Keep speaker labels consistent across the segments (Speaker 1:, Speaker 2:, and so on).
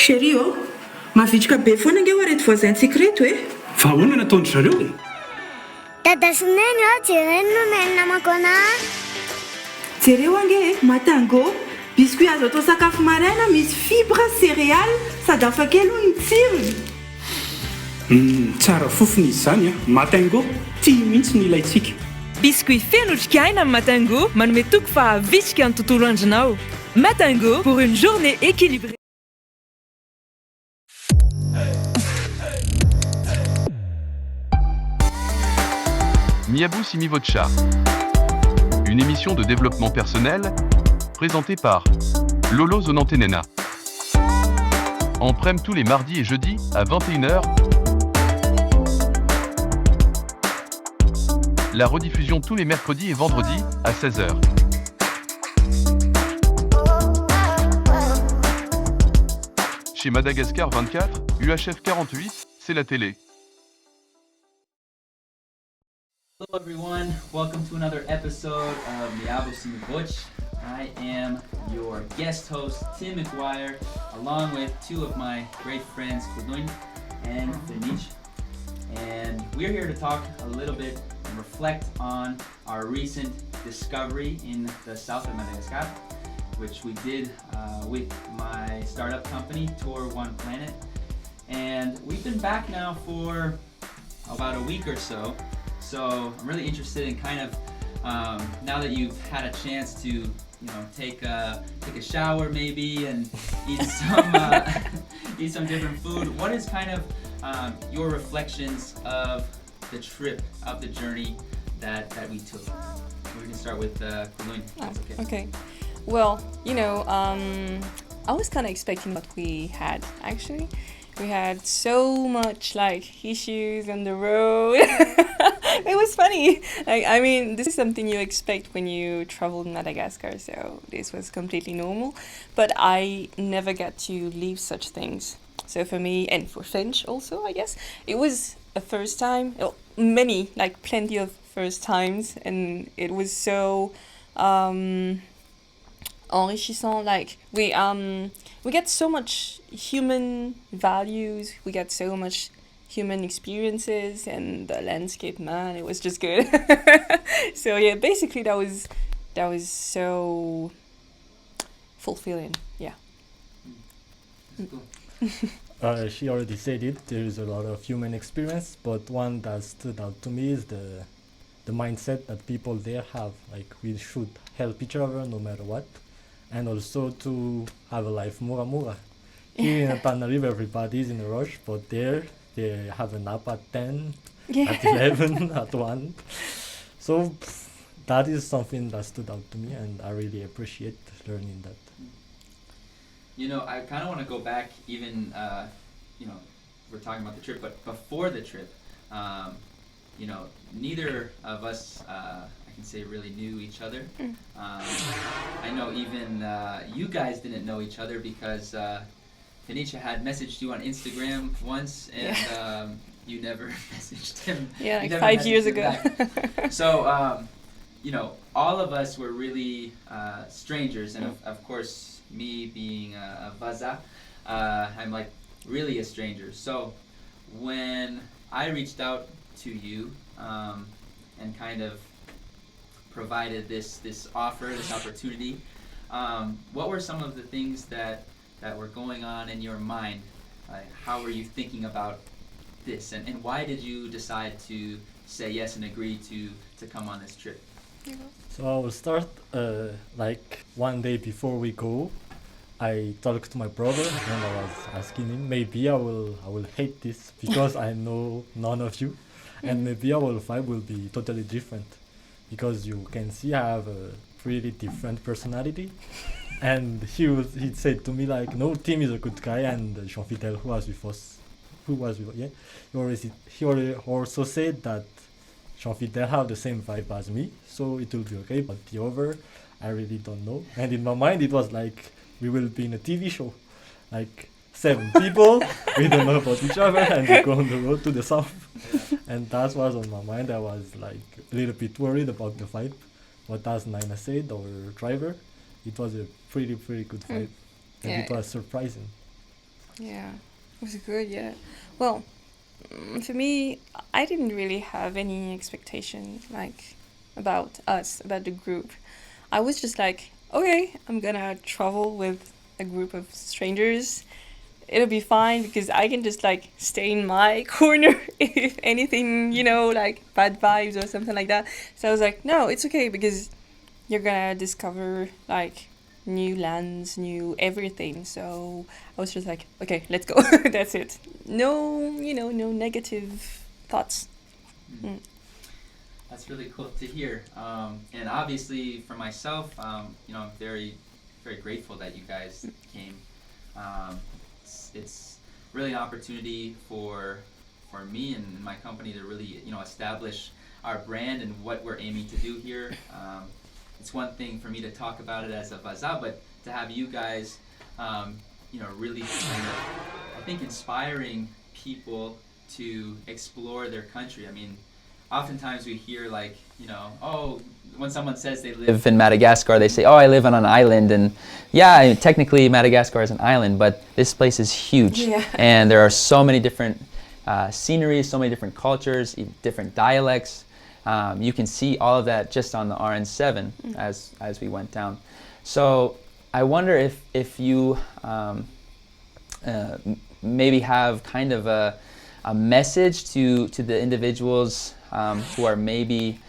Speaker 1: Chérie, oh, mavitrika be foana ange ho arety voisin-tsika reto e.
Speaker 2: Fa ahoana nataon'ny zareo e?
Speaker 3: Dada sy neny jereny no neny namako anahy.
Speaker 1: Jereo ange matango, biscuit azo atao sakafo maraina, misy fibre, céréales, sady hafa kely hoy ny tsirony.
Speaker 2: Tsara fofona izy zany a. Matango, tia mihitsy ny ilayntsika.
Speaker 4: Biscuit feno otrikaina amin'ny Matango manome toko fahavitrika ny tontolo andronao. Matango pour une journée équilibrée.
Speaker 5: Miabo si Mivoatra. Une émission de développement personnel présentée par Lolo Zonantenena. En prime tous les mardis et jeudis à 21h. La rediffusion tous les mercredis et vendredis à 16h. Chez Madagascar 24, UHF 48, c'est la télé.
Speaker 6: Hello everyone, welcome to another episode of Miabo si Mivoatra. I am your guest host, TIM-KOLOINA, along with two of my great friends, TI-KOLOINA and FENITRA. And we're here to talk a little bit and reflect on our recent discovery in the south of Madagascar, which we did with my startup company, Tour One Planet. And we've been back now for about a week or so. So I'm really interested in kind of, now that you've had a chance to, take a shower maybe and eat some different food. What is kind of your reflections of the trip, of the journey that we took? We're gonna start with TI-KOLOINA.
Speaker 7: Okay. Well, I was kind of expecting what we had actually. We had so much issues on the road. It was funny. This is something you expect when you travel in Madagascar, so this was completely normal. But I never got to leave such things. So for me, and for Finch also, I guess, it was a first time. Well, plenty of first times, and it was so enrichissant. We get so much human values, we get so much human experiences, and the landscape, man, it was just good. So yeah, basically that was so fulfilling. Yeah.
Speaker 8: She already said it. There is a lot of human experience, but one that stood out to me is the mindset that people there have. We should help each other no matter what, and also to have a life mura. Here in Tanarive, everybody is in a rush, but there they have a nap at 10, at 11, at 1. So that is something that stood out to me, and I really appreciate learning that.
Speaker 6: I kind of want to go back even, we're talking about the trip, but before the trip, neither of us, I can say, really knew each other. I know even you guys didn't know each other because FENITRA had messaged you on Instagram once, and you never messaged him.
Speaker 7: Yeah, 5 years ago.
Speaker 6: So, all of us were really strangers, and of course, me being a Vaza, I'm really a stranger. So, when I reached out to you and kind of provided this offer, this opportunity, what were some of the things that were going on in your mind? How were you thinking about this, and why did you decide to say yes and agree to come on this trip?
Speaker 8: So I will start one day before we go. I talked to my brother and I was asking him, maybe I will hate this because I know none of you, and maybe our vibe will be totally different because you can see I have a pretty different personality. And he said to me no, Tim is a good guy, and Jean-Fidel, who was with us, he also said that Jean-Fidel have the same vibe as me, so it will be okay, but the other, I really don't know. And in my mind, it was we will be in a TV show, 7 people, we don't know about each other, and we go on the road to the south. And that was on my mind. I was a little bit worried about the vibe, but as Nina said, our driver, it was a pretty good vibe, and it was surprising.
Speaker 7: Yeah, it was good. Yeah. Well, for me, I didn't really have any expectation like about us, about the group. I was just like, okay, I'm gonna travel with a group of strangers. It'll be fine because I can just like stay in my corner if anything, like bad vibes or something like that. So I was like, no, it's okay because you're gonna discover like new lands, new everything. So I was just like, okay, let's go. That's it. No, no negative thoughts. Mm.
Speaker 6: That's really cool to hear. And obviously, for myself, I'm very, very grateful that you guys came. It's really an opportunity for me and my company to really, establish our brand and what we're aiming to do here. It's one thing for me to talk about it as a bazaar, but to have you guys, really kind of, I think, inspiring people to explore their country. I mean, oftentimes we hear like, when someone says they live in Madagascar, they say, oh, I live on an island. And yeah, technically Madagascar is an island, but this place is huge.
Speaker 7: Yeah.
Speaker 6: And there are so many different sceneries, so many different cultures, different dialects. You can see all of that just on the RN7 as we went down. So I wonder if you maybe have kind of a message to the individuals who are maybe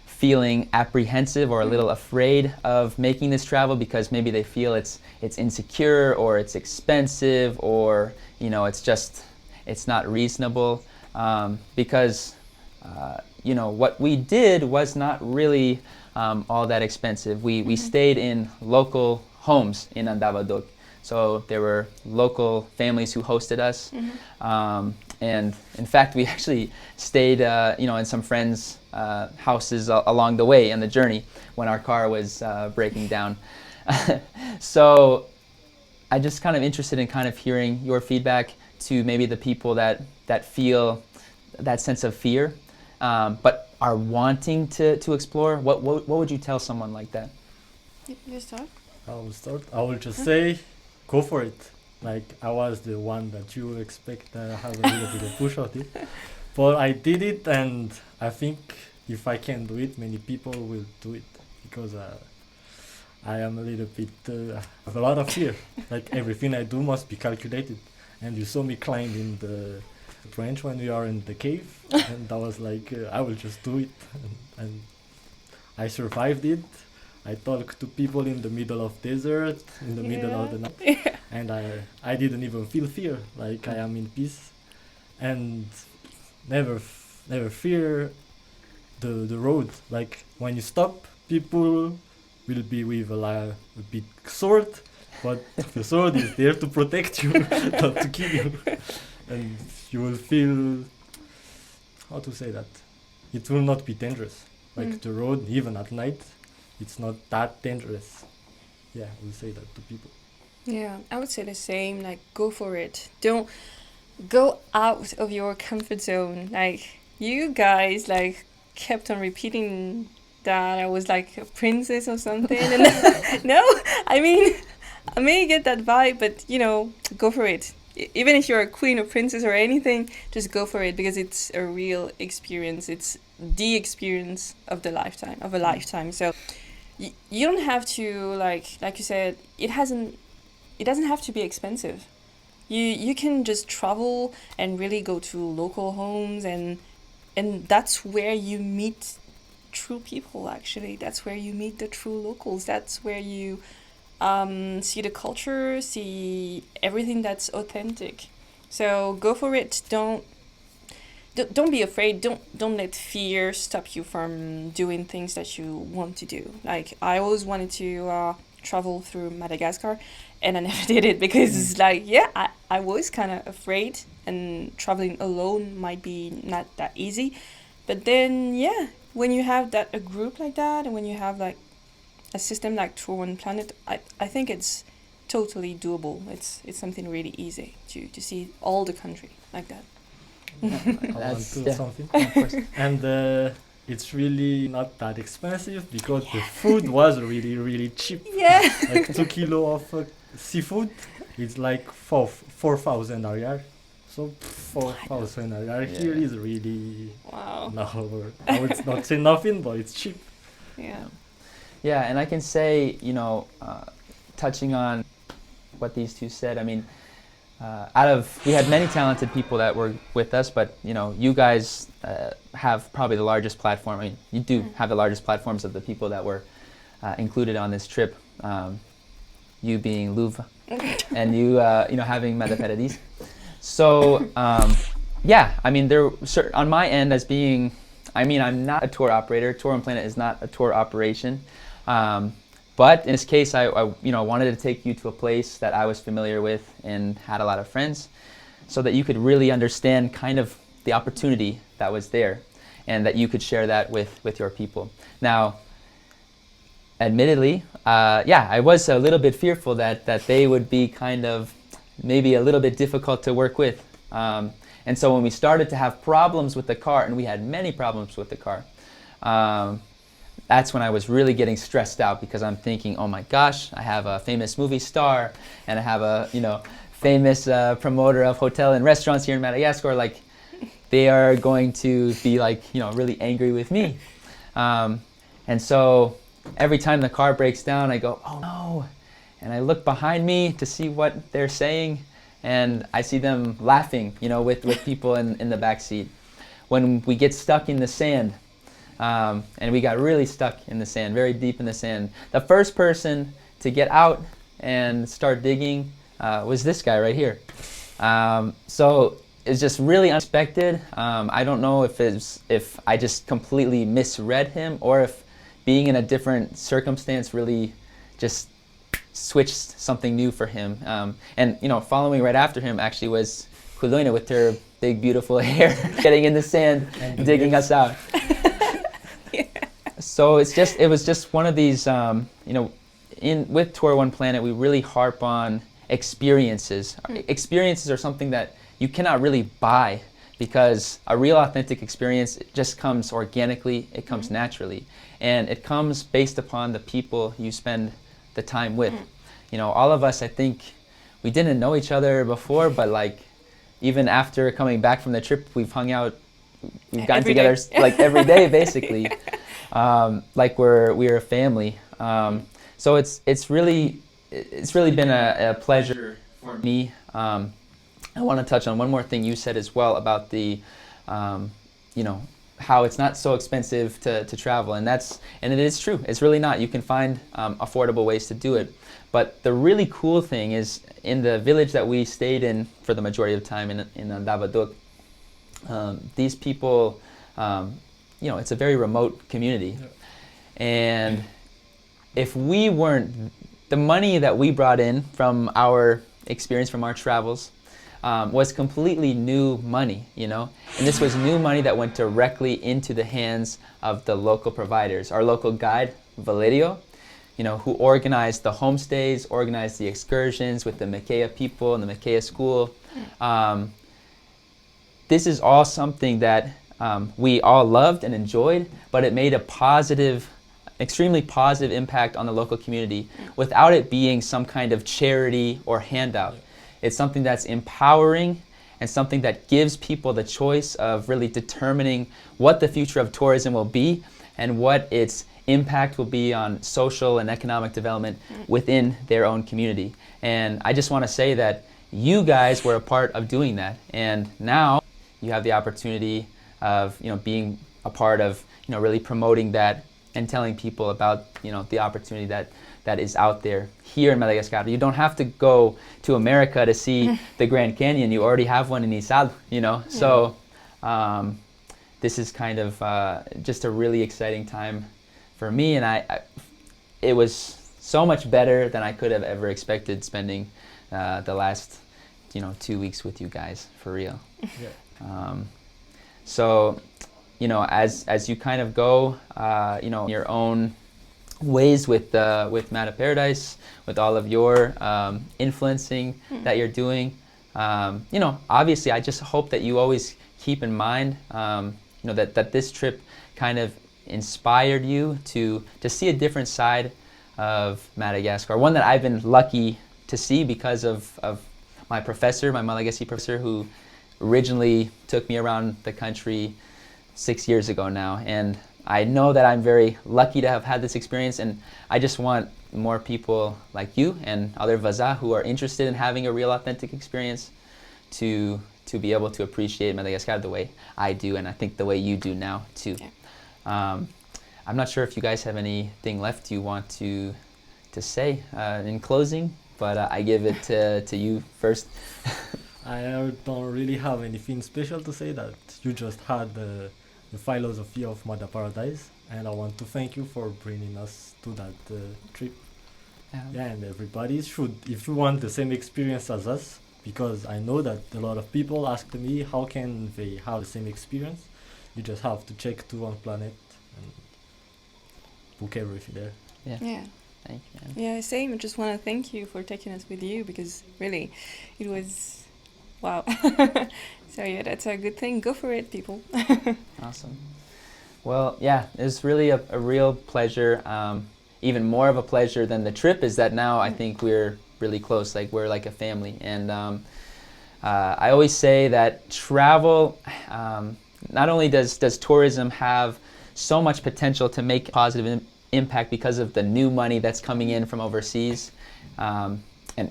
Speaker 6: feeling apprehensive or a little afraid of making this travel because maybe they feel it's insecure or it's expensive or it's not reasonable because what we did was not really all that expensive. We stayed in local homes in Andavadok. So there were local families who hosted us. And in fact, we actually stayed in some friends' houses along the way on the journey when our car was breaking down. So I'm just kind of interested in kind of hearing your feedback to maybe the people that feel that sense of fear, but are wanting to explore. What would you tell someone like that?
Speaker 7: You start?
Speaker 8: I will start. I will just say, go for it. Like, I was the one that you expect to have a little bit of push on it. But I did it, and I think if I can do it, many people will do it. Because I am a little bit, have a lot of fear. Like, everything I do must be calculated. And you saw me climbing the branch when we are in the cave. And I was like, I will just do it. And I survived it. I talked to people in the middle of desert, in the middle of the night, and I didn't even feel fear. Like, I am in peace, and never fear the road. Like, when you stop, people will be with a big sword, but the sword is there to protect you, not to kill you, and you will feel, how to say that, it will not be dangerous. Like the road, even at night, it's not that dangerous. Yeah, we'll say that to people.
Speaker 7: Yeah, I would say the same. Like, go for it. Don't go out of your comfort zone. Like, you guys like kept on repeating that I was like a princess or something. And no, I mean, I may get that vibe, but go for it. Even if you're a queen or princess or anything, just go for it because it's a real experience. It's the experience of a lifetime. So you don't have to like you said. It doesn't have to be expensive. You can just travel and really go to local homes and that's where you meet true people. Actually, that's where you meet the true locals. That's where you see the culture, see everything that's authentic. So go for it. Don't be afraid. Don't let fear stop you from doing things that you want to do. Like, I always wanted to travel through Madagascar, and I never did it because I was kind of afraid, and traveling alone might be not that easy. But then when you have a group like that, and when you have like a system like Tour One Planet, I think it's totally doable. It's something really easy to see all the country like that.
Speaker 8: I want to do something. Of course. And it's really not that expensive because the food was really, really cheap.
Speaker 7: Yeah.
Speaker 8: Like 2 kilos of seafood it's like 4,000 RR. So 4,000 RR here is really
Speaker 7: Wow.
Speaker 8: I would not say nothing, but it's cheap.
Speaker 7: Yeah.
Speaker 6: Yeah, and I can say, touching on what these two said, I mean, we had many talented people that were with us, but you guys have probably the largest platform. I mean, you do have the largest platforms of the people that were included on this trip. You being Louvre, and you having Mada Paradis. So yeah, I mean, on my end as being, I'm not a tour operator. Tour on Planet is not a tour operation. But in this case, I wanted to take you to a place that I was familiar with and had a lot of friends, so that you could really understand kind of the opportunity that was there, and that you could share that with your people. Now, admittedly, I was a little bit fearful that they would be kind of maybe a little bit difficult to work with. And so when we started to have problems with the car, and we had many problems with the car, that's when I was really getting stressed out, because I'm thinking, oh my gosh, I have a famous movie star, and I have a famous promoter of hotel and restaurants here in Madagascar. Like, they are going to be like really angry with me. And so every time the car breaks down, I go, oh no, and I look behind me to see what they're saying, and I see them laughing, with people in the back seat. When we get stuck in the sand. And we got really stuck in the sand, very deep in the sand. The first person to get out and start digging was this guy right here. So it's just really unexpected. I don't know if I just completely misread him, or if being in a different circumstance really just switched something new for him. And following right after him actually was KOLOINA with her big beautiful hair, getting in the sand, digging us out. So it was just one of these, with Tour One Planet, we really harp on experiences. Experiences are something that you cannot really buy, because a real authentic experience just comes organically, it comes naturally, and it comes based upon the people you spend the time with. All of us, I think, we didn't know each other before, but like, even after coming back from the trip, we've hung out, we've gotten together like every day, basically. Like we're a family. So it's really been a pleasure for me. I want to touch on one more thing you said as well about the, how it's not so expensive to travel, and it is true. It's really not. You can find affordable ways to do it. But the really cool thing is, in the village that we stayed in for the majority of the time in Davaduk, these people, it's a very remote community. Yeah. And if we weren't, the money that we brought in from our experience, from our travels, was completely new money, and this was new money that went directly into the hands of the local providers. Our local guide, Valerio, who organized the homestays, organized the excursions with the Mikea people and the Mikea school. This is all something that we all loved and enjoyed, but it made a extremely positive impact on the local community without it being some kind of charity or handout. It's something that's empowering and something that gives people the choice of really determining what the future of tourism will be and what its impact will be on social and economic development within their own community. And I just want to say that you guys were a part of doing that, and now you have the opportunity of being a part of really promoting that and telling people about the opportunity that is out there here in Madagascar. You don't have to go to America to see the Grand Canyon. You already have one in Isal, So this is kind of just a really exciting time for me, and it was so much better than I could have ever expected, spending the last 2 weeks with you guys, for real. Yeah. So as you kind of go your own ways with Mada Paradise, with all of your influencing that you're doing, obviously I just hope that you always keep in mind that this trip kind of inspired you to see a different side of Madagascar, one that I've been lucky to see because of my professor, my Malagasy professor, who originally took me around the country 6 years ago now. And I know that I'm very lucky to have had this experience, and I just want more people like you and other Vaza who are interested in having a real authentic experience to be able to appreciate Madagascar the way I do, and I think the way you do now too. Yeah. I'm not sure if you guys have anything left you want to say in closing, but I give it to you first.
Speaker 8: I don't really have anything special to say. That you just had the philosophy of Mother Paradise, and I want to thank you for bringing us to that trip. Yeah, and everybody should, if you want the same experience as us, because I know that a lot of people ask me how can they have the same experience. You just have to check to One Planet and book everything there.
Speaker 7: Yeah.
Speaker 6: Thank you, man.
Speaker 7: Yeah, same. I just want to thank you for taking us with you, because really, it was wow. So yeah, that's a good thing. Go for it, people.
Speaker 6: Awesome. Well, yeah, it's really a real pleasure. Even more of a pleasure than the trip is that now I think we're really close, like we're like a family. And I always say that travel, not only does tourism have so much potential to make a positive impact because of the new money that's coming in from overseas, and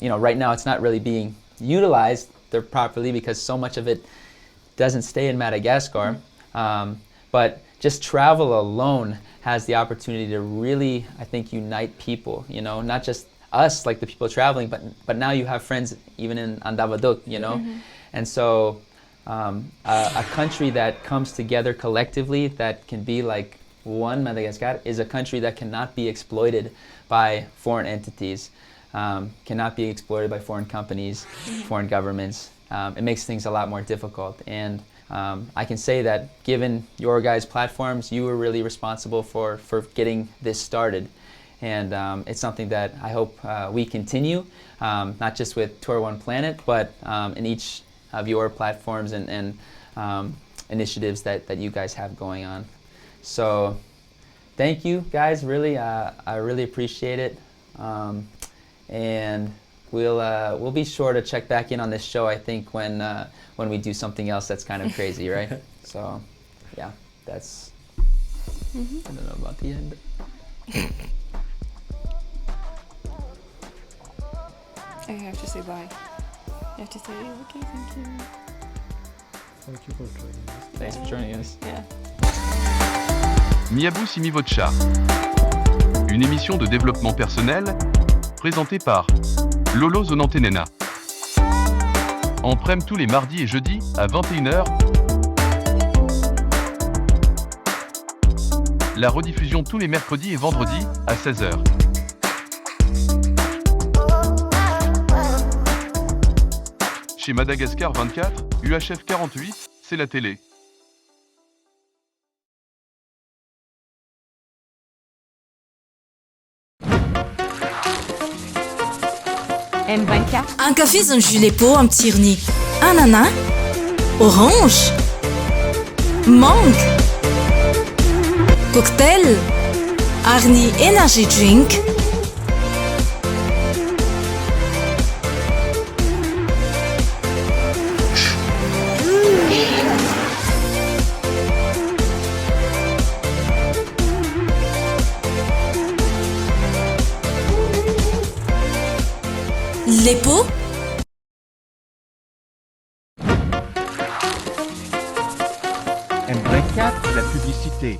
Speaker 6: you know, right now it's not really being utilized there properly because so much of it doesn't stay in Madagascar. But just travel alone has the opportunity to really, I think, unite people, you know, not just us, like the people traveling, but now you have friends even in Andavadok, you know. And so a country that comes together collectively, that can be like one Madagascar, is a country that cannot be exploited by foreign entities, cannot be exploited by foreign companies, foreign governments. It makes things a lot more difficult. And I can say that given your guys' platforms, you were really responsible for getting this started. And it's something that I hope we continue, not just with Tour One Planet, but in each of your platforms and initiatives that you guys have going on. So thank you guys, really, I really appreciate it. And we'll be sure to check back in on this show, I think, when we do something else that's kind of crazy, right? So yeah, that's, I don't know about the end.
Speaker 7: I have to say bye. You have to say, okay, thank you.
Speaker 8: Thank you for joining us.
Speaker 6: Thanks for joining us.
Speaker 7: Yeah.
Speaker 5: Miabo si Mivoatra. Une émission de développement personnel présentée par Lolos Onantenena. En prime tous les mardis et jeudis à 21h. La rediffusion tous les mercredis et vendredis à 16h. Chez Madagascar 24, UHF 48, c'est la télé.
Speaker 9: M24. Un café, un gilet pot, un petit rni. Ananas. Orange. Mangue. Cocktail. Arni Energy Drink. Les pots.
Speaker 10: M24, la publicité.